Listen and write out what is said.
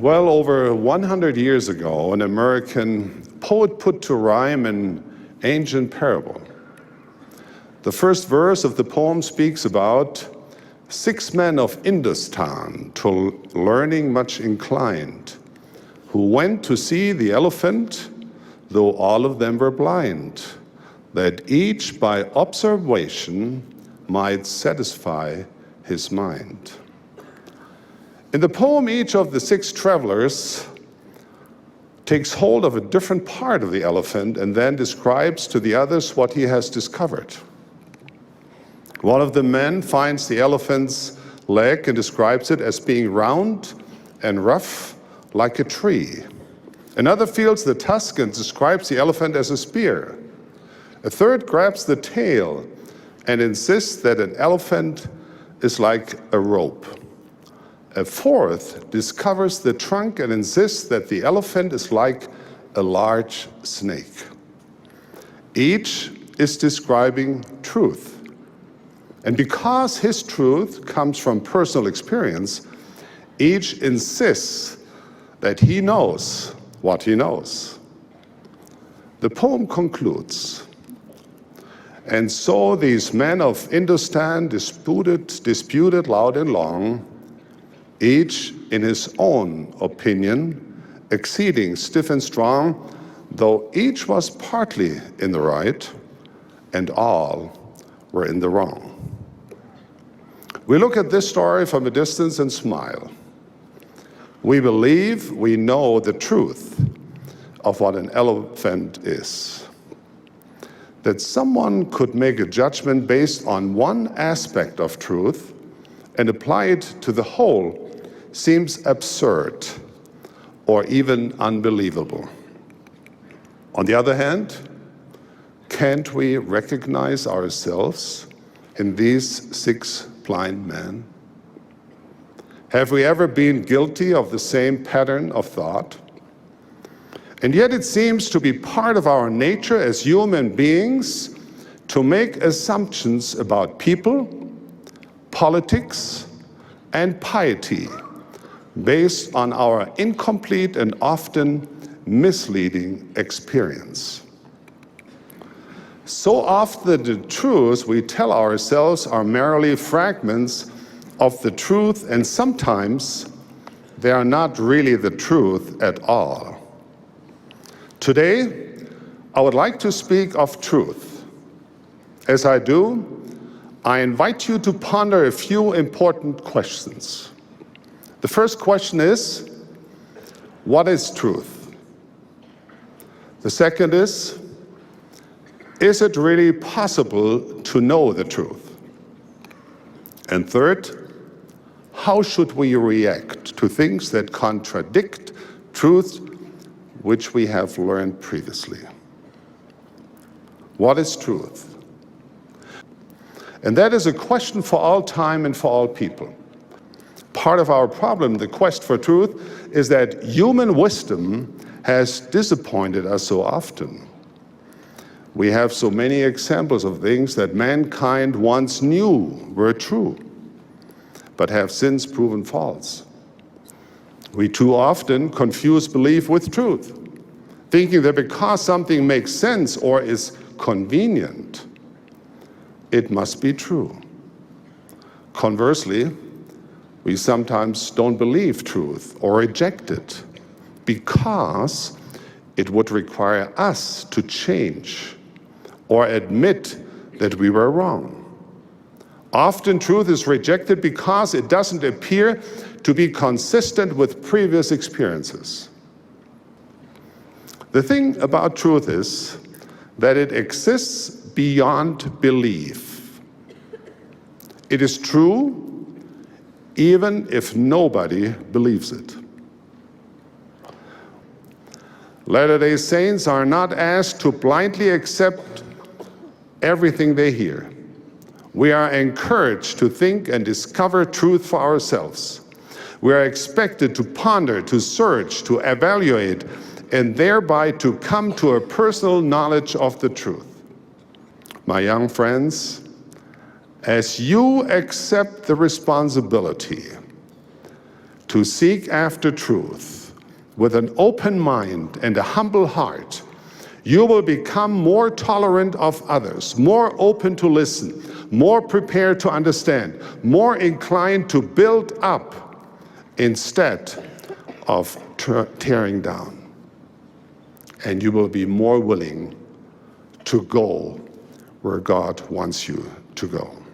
Well, over 100 years ago, an American poet put to rhyme an ancient parable. The first verse of the poem speaks about 6 men of Industan, to learning much inclined, who went to see the elephant, though all of them were blind, that each by observation might satisfy his mind. In the poem, each of the 6 travelers takes hold of a different part of the elephant and then describes to the others what he has discovered. One of the men finds the elephant's leg and describes it as being round and rough like a tree. Another feels the tusk and describes the elephant as a spear. A third grabs the tail and insists that an elephant is like a rope. A fourth discovers the trunk and insists that the elephant is like a large snake. Each is describing truth. And because his truth comes from personal experience, each insists that he knows what he knows. The poem concludes, and so these men of Industan disputed loud and long, each in his own opinion, exceeding stiff and strong, though each was partly in the right, and all were in the wrong. We look at this story from a distance and smile. We believe we know the truth of what an elephant is. That someone could make a judgment based on one aspect of truth and apply it to the whole seems absurd or even unbelievable. On the other hand, can't we recognize ourselves in these 6 blind men? Have we ever been guilty of the same pattern of thought? And yet it seems to be part of our nature as human beings to make assumptions about people, politics, and piety based on our incomplete and often misleading experience. So often the truths we tell ourselves are merely fragments of the truth, and sometimes they are not really the truth at all. Today, I would like to speak of truth. As I do, I invite you to ponder a few important questions. The first question is, what is truth? The second is it really possible to know the truth? And third, how should we react to things that contradict truth which we have learned previously? What is truth? And that is a question for all time and for all people. Part of our problem, the quest for truth, is that human wisdom has disappointed us so often. We have so many examples of things that mankind once knew were true, but have since proven false. We too often confuse belief with truth, thinking that because something makes sense or is convenient, it must be true. Conversely, we sometimes don't believe truth or reject it because it would require us to change or admit that we were wrong. Often truth is rejected because it doesn't appear to be consistent with previous experiences. The thing about truth is that it exists beyond belief. It is true even if nobody believes it. Latter-day Saints are not asked to blindly accept everything they hear. We are encouraged to think and discover truth for ourselves. We are expected to ponder, to search, to evaluate, and thereby to come to a personal knowledge of the truth. My young friends, as you accept the responsibility to to seek after truth with an open mind and a humble heart, you will become more tolerant of others, more open to listen, more prepared to understand, more inclined to build up instead of tearing down. And you will be more willing to go where God wants you to go.